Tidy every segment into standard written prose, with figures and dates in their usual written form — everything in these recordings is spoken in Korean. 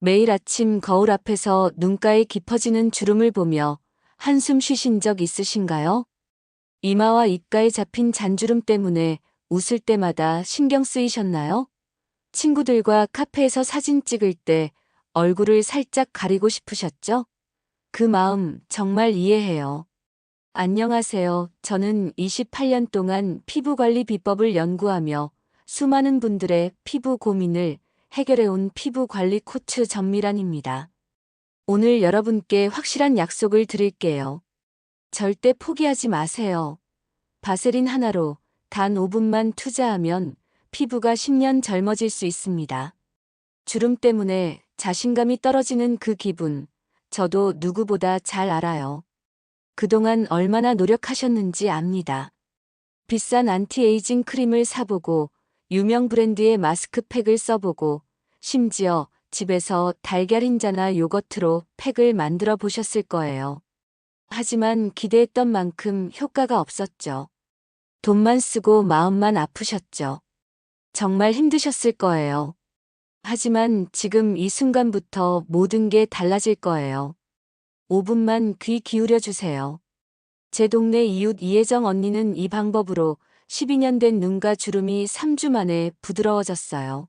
매일 아침 거울 앞에서 눈가에 깊어지는 주름을 보며 한숨 쉬신 적 있으신가요? 이마와 입가에 잡힌 잔주름 때문에 웃을 때마다 신경 쓰이셨나요? 친구들과 카페에서 사진 찍을 때 얼굴을 살짝 가리고 싶으셨죠? 그 마음 정말 이해해요. 안녕하세요. 저는 28년 동안 피부관리 비법을 연구하며 수많은 분들의 피부 고민을 해결해온 피부관리 코치 전미란입니다. 오늘 여러분께 확실한 약속을 드릴게요. 절대 포기하지 마세요. 바세린 하나로 단 5분만 투자하면 피부가 10년 젊어질 수 있습니다. 주름 때문에 자신감이 떨어지는 그 기분, 저도 누구보다 잘 알아요. 그동안 얼마나 노력하셨는지 압니다. 비싼 안티에이징 크림을 사보고 유명 브랜드의 마스크팩을 써보고 심지어 집에서 달걀 흰자나 요거트로 팩을 만들어 보셨을 거예요. 하지만 기대했던 만큼 효과가 없었죠. 돈만 쓰고 마음만 아프셨죠. 정말 힘드셨을 거예요. 하지만 지금 이 순간부터 모든 게 달라질 거예요. 5분만 귀 기울여 주세요. 제 동네 이웃 이혜정 언니는 이 방법으로 12년 된 눈가 주름이 3주 만에 부드러워졌어요.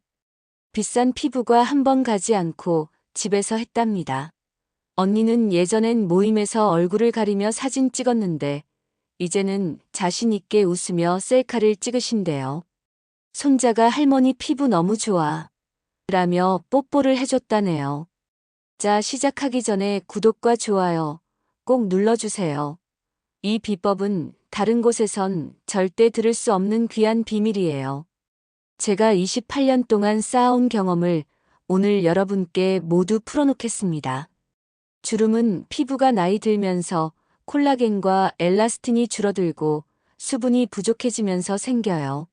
비싼 피부과 한 번 가지 않고 집에서 했답니다. 언니는 예전엔 모임에서 얼굴을 가리며 사진 찍었는데 이제는 자신 있게 웃으며 셀카를 찍으신대요. 손자가 할머니 피부 너무 좋아 라며 뽀뽀를 해줬다네요. 자, 시작하기 전에 구독과 좋아요 꼭 눌러주세요. 이 비법은 다른 곳에선 절대 들을 수 없는 귀한 비밀이에요. 제가 28년 동안 쌓아온 경험을 오늘 여러분께 모두 풀어놓겠습니다. 주름은 피부가 나이 들면서 콜라겐과 엘라스틴이 줄어들고 수분이 부족해지면서 생겨요.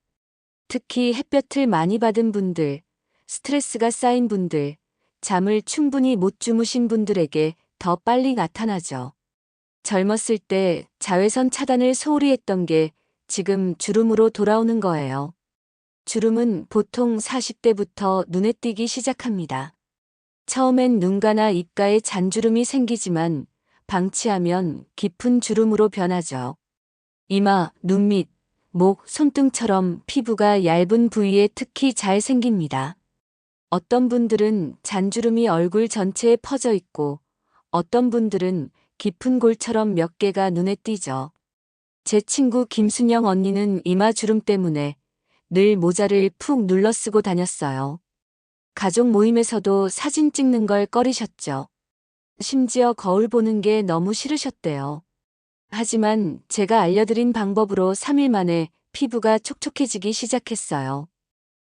특히 햇볕을 많이 받은 분들, 스트레스가 쌓인 분들, 잠을 충분히 못 주무신 분들에게 더 빨리 나타나죠. 젊었을 때 자외선 차단을 소홀히 했던 게 지금 주름으로 돌아오는 거예요. 주름은 보통 40대부터 눈에 띄기 시작합니다. 처음엔 눈가나 입가에 잔주름이 생기지만 방치하면 깊은 주름으로 변하죠. 이마, 눈 밑, 목, 손등처럼 피부가 얇은 부위에 특히 잘 생깁니다. 어떤 분들은 잔주름이 얼굴 전체에 퍼져 있고 어떤 분들은 깊은 골처럼 몇 개가 눈에 띄죠. 제 친구 김순영 언니는 이마 주름 때문에 늘 모자를 푹 눌러 쓰고 다녔어요. 가족 모임에서도 사진 찍는 걸 꺼리셨죠. 심지어 거울 보는 게 너무 싫으셨대요. 하지만 제가 알려드린 방법으로 3일 만에 피부가 촉촉해지기 시작했어요.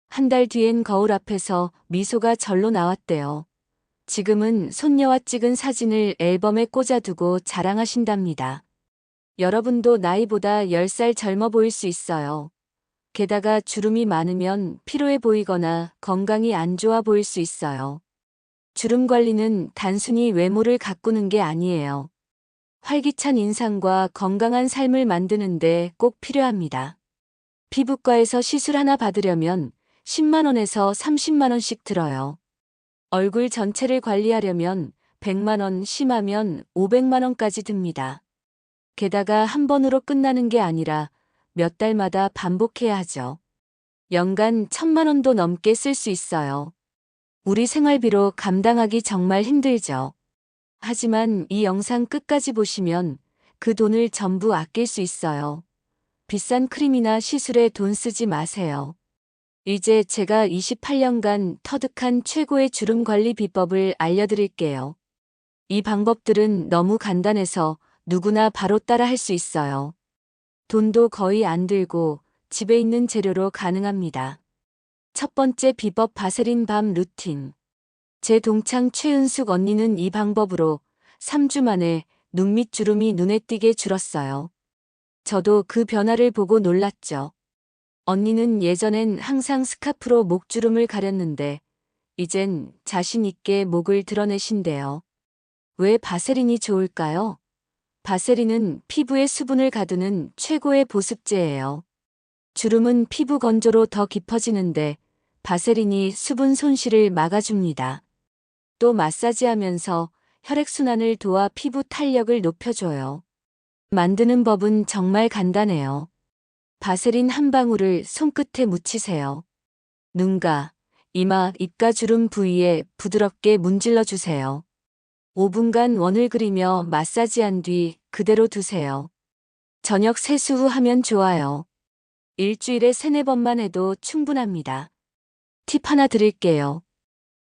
한 달 뒤엔 거울 앞에서 미소가 절로 나왔대요. 지금은 손녀와 찍은 사진을 앨범에 꽂아두고 자랑하신답니다. 여러분도 나이보다 10살 젊어 보일 수 있어요. 게다가 주름이 많으면 피로해 보이거나 건강이 안 좋아 보일 수 있어요. 주름 관리는 단순히 외모를 가꾸는 게 아니에요. 활기찬 인상과 건강한 삶을 만드는데 꼭 필요합니다. 피부과에서 시술 하나 받으려면 10만 원에서 30만 원씩 들어요. 얼굴 전체를 관리하려면 100만 원, 심하면 500만 원까지 듭니다. 게다가 한 번으로 끝나는 게 아니라 몇 달마다 반복해야 하죠. 연간 1,000만 원도 넘게 쓸 수 있어요. 우리 생활비로 감당하기 정말 힘들죠. 하지만 이 영상 끝까지 보시면 그 돈을 전부 아낄 수 있어요. 비싼 크림이나 시술에 돈 쓰지 마세요. 이제 제가 28년간 터득한 최고의 주름 관리 비법을 알려드릴게요. 이 방법들은 너무 간단해서 누구나 바로 따라 할 수 있어요. 돈도 거의 안 들고 집에 있는 재료로 가능합니다. 첫 번째 비법 바세린 밤 루틴. 제 동창 최은숙 언니는 이 방법으로 3주 만에 눈 밑 주름이 눈에 띄게 줄었어요. 저도 그 변화를 보고 놀랐죠. 언니는 예전엔 항상 스카프로 목주름을 가렸는데 이젠 자신 있게 목을 드러내신대요. 왜 바세린이 좋을까요? 바세린은 피부에 수분을 가두는 최고의 보습제예요. 주름은 피부 건조로 더 깊어지는데 바세린이 수분 손실을 막아줍니다. 또 마사지하면서 혈액순환을 도와 피부 탄력을 높여줘요. 만드는 법은 정말 간단해요. 바세린 한 방울을 손끝에 묻히세요. 눈가, 이마, 입가 주름 부위에 부드럽게 문질러 주세요. 5분간 원을 그리며 마사지한 뒤 그대로 두세요. 저녁 세수 후 하면 좋아요. 일주일에 3-4번만 해도 충분합니다. 팁 하나 드릴게요.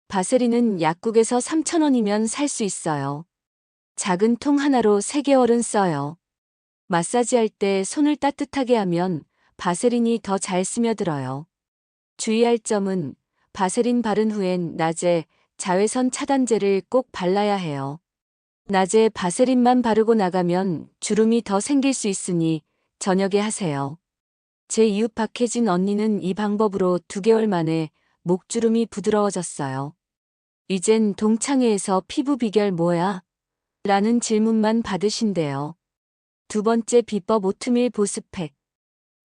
바세린은 약국에서 3,000원이면 살 수 있어요. 작은 통 하나로 3개월은 써요. 마사지할 때 손을 따뜻하게 하면 바세린이 더 잘 스며들어요. 주의할 점은 바세린 바른 후엔 낮에 자외선 차단제를 꼭 발라야 해요. 낮에 바세린만 바르고 나가면 주름이 더 생길 수 있으니 저녁에 하세요. 제 이웃 박혜진 언니는 이 방법으로 2개월 만에 목주름이 부드러워졌어요. 이젠 동창회에서 피부 비결 뭐야? 라는 질문만 받으신대요. 2번째 비법 오트밀 보습팩.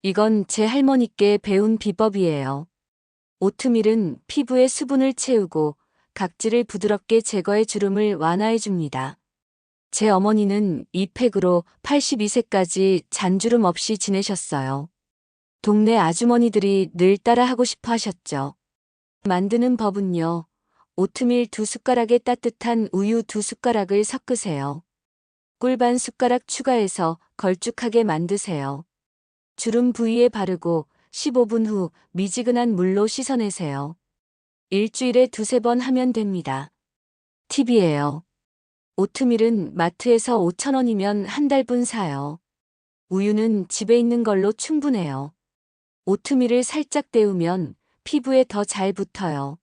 이건 제 할머니께 배운 비법이에요. 오트밀은 피부에 수분을 채우고 각질을 부드럽게 제거해 주름을 완화해 줍니다. 제 어머니는 이 팩으로 82세까지 잔주름 없이 지내셨어요. 동네 아주머니들이 늘 따라하고 싶어 하셨죠. 만드는 법은요. 오트밀 2숟가락에 따뜻한 우유 2숟가락을 섞으세요. 꿀 반 숟가락 추가해서 걸쭉하게 만드세요. 주름 부위에 바르고 15분 후 미지근한 물로 씻어내세요. 일주일에 2-3번 하면 됩니다. 팁이에요. 오트밀은 마트에서 5,000원이면 한 달분 사요. 우유는 집에 있는 걸로 충분해요. 오트밀을 살짝 데우면 피부에 더 잘 붙어요.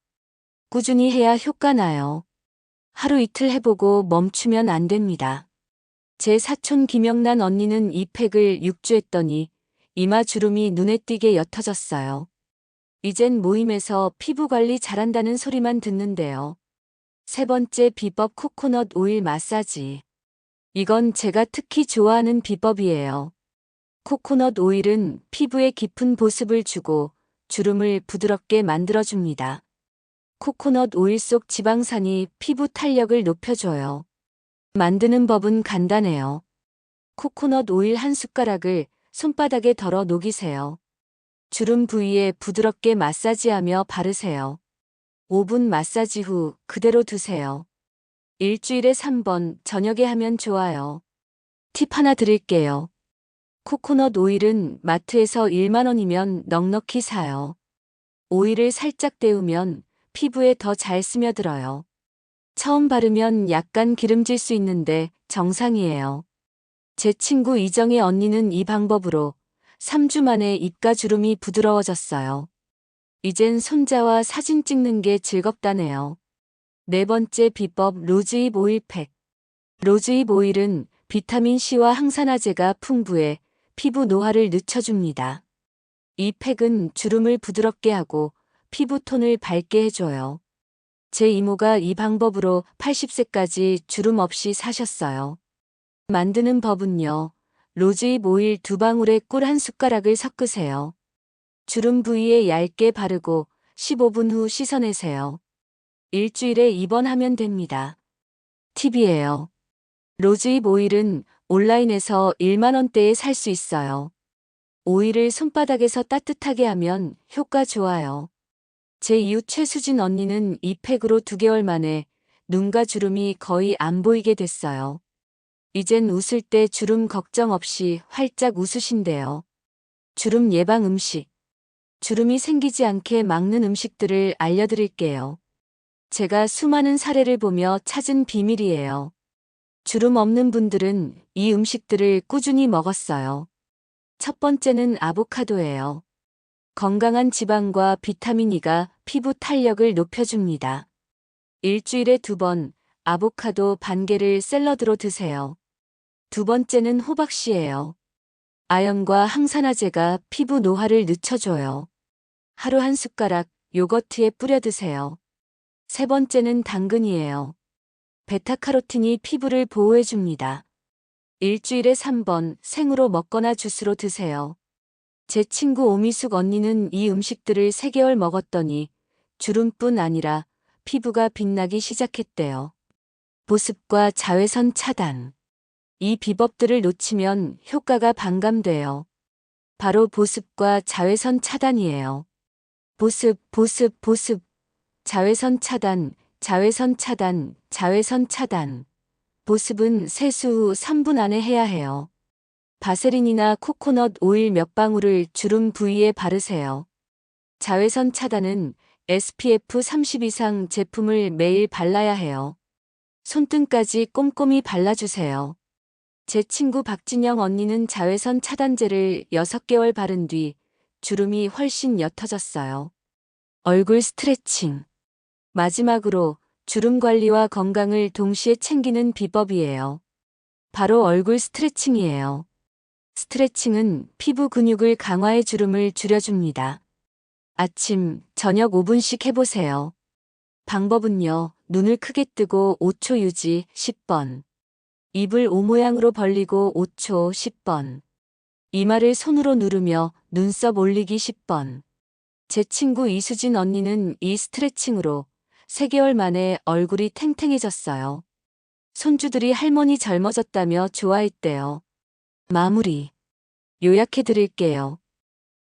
꾸준히 해야 효과 나요. 하루 이틀 해보고 멈추면 안 됩니다. 제 사촌 김영란 언니는 이 팩을 6주 했더니 이마 주름이 눈에 띄게 옅어졌어요. 이젠 모임에서 피부 관리 잘한다는 소리만 듣는데요. 3번째 비법 코코넛 오일 마사지. 이건 제가 특히 좋아하는 비법이에요. 코코넛 오일은 피부에 깊은 보습을 주고 주름을 부드럽게 만들어줍니다. 코코넛 오일 속 지방산이 피부 탄력을 높여줘요. 만드는 법은 간단해요. 코코넛 오일 한 숟가락을 손바닥에 덜어 녹이세요. 주름 부위에 부드럽게 마사지하며 바르세요. 5분 마사지 후 그대로 두세요. 일주일에 3번 저녁에 하면 좋아요. 팁 하나 드릴게요. 코코넛 오일은 마트에서 1만 원이면 넉넉히 사요. 오일을 살짝 데우면 피부에 더 잘 스며들어요. 처음 바르면 약간 기름질 수 있는데 정상이에요. 제 친구 이정혜 언니는 이 방법으로 3주 만에 입가 주름이 부드러워졌어요. 이젠 손자와 사진 찍는 게 즐겁다네요. 4번째 비법 로즈잎 오일팩. 로즈잎 오일은 비타민C와 항산화제가 풍부해 피부 노화를 늦춰줍니다. 이 팩은 주름을 부드럽게 하고 피부톤을 밝게 해줘요. 제 이모가 이 방법으로 80세까지 주름 없이 사셨어요. 만드는 법은요. 로즈잎 오일 2방울에 꿀 1숟가락을 섞으세요. 주름 부위에 얇게 바르고 15분 후 씻어내세요. 일주일에 2번 하면 됩니다. 팁이에요. 로즈잎 오일은 온라인에서 1만 원대에 살 수 있어요. 오일을 손바닥에서 따뜻하게 하면 효과 좋아요. 제 이웃 최수진 언니는 이 팩으로 2개월 만에 눈가 주름이 거의 안 보이게 됐어요. 이젠 웃을 때 주름 걱정 없이 활짝 웃으신대요. 주름 예방 음식. 주름이 생기지 않게 막는 음식들을 알려드릴게요. 제가 수많은 사례를 보며 찾은 비밀이에요. 주름 없는 분들은 이 음식들을 꾸준히 먹었어요. 첫 번째는 아보카도예요. 건강한 지방과 비타민 E가 피부 탄력을 높여줍니다. 일주일에 2번 아보카도 반 개를 샐러드로 드세요. 2번째는 호박씨예요. 아연과 항산화제가 피부 노화를 늦춰줘요. 하루 1숟가락 요거트에 뿌려 드세요. 3번째는 당근이에요. 베타카로틴이 피부를 보호해줍니다. 일주일에 3번 생으로 먹거나 주스로 드세요. 제 친구 오미숙 언니는 이 음식들을 3개월 먹었더니 주름뿐 아니라 피부가 빛나기 시작했대요. 보습과 자외선 차단. 이 비법들을 놓치면 효과가 반감돼요. 바로 보습과 자외선 차단이에요. 보습, 보습, 보습. 자외선 차단, 자외선 차단, 자외선 차단. 보습은 세수 후 3분 안에 해야 해요. 바세린이나 코코넛 오일 몇 방울을 주름 부위에 바르세요. 자외선 차단은 SPF 30 이상 제품을 매일 발라야 해요. 손등까지 꼼꼼히 발라주세요. 제 친구 박진영 언니는 자외선 차단제를 6개월 바른 뒤 주름이 훨씬 옅어졌어요. 얼굴 스트레칭. 마지막으로 주름 관리와 건강을 동시에 챙기는 비법이에요. 바로 얼굴 스트레칭이에요. 스트레칭은 피부 근육을 강화해 주름을 줄여줍니다. 아침, 저녁 5분씩 해보세요. 방법은요, 눈을 크게 뜨고 5초 유지 10번. 입을 O 모양으로 벌리고 5초 10번. 이마를 손으로 누르며 눈썹 올리기 10번. 제 친구 이수진 언니는 이 스트레칭으로 3개월 만에 얼굴이 탱탱해졌어요. 손주들이 할머니 젊어졌다며 좋아했대요. 마무리. 요약해 드릴게요.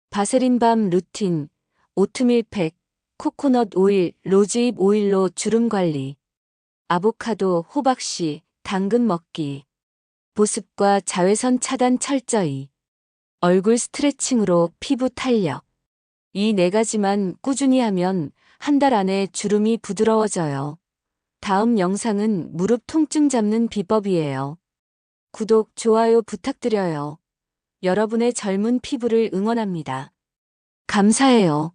바세린 밤 루틴, 오트밀 팩, 코코넛 오일, 로즈잎 오일로 주름 관리. 아보카도, 호박씨, 당근 먹기. 보습과 자외선 차단 철저히. 얼굴 스트레칭으로 피부 탄력. 이 4가지만 꾸준히 하면 한 달 안에 주름이 부드러워져요. 다음 영상은 무릎 통증 잡는 비법이에요. 구독, 좋아요 부탁드려요. 여러분의 젊은 피부를 응원합니다. 감사해요.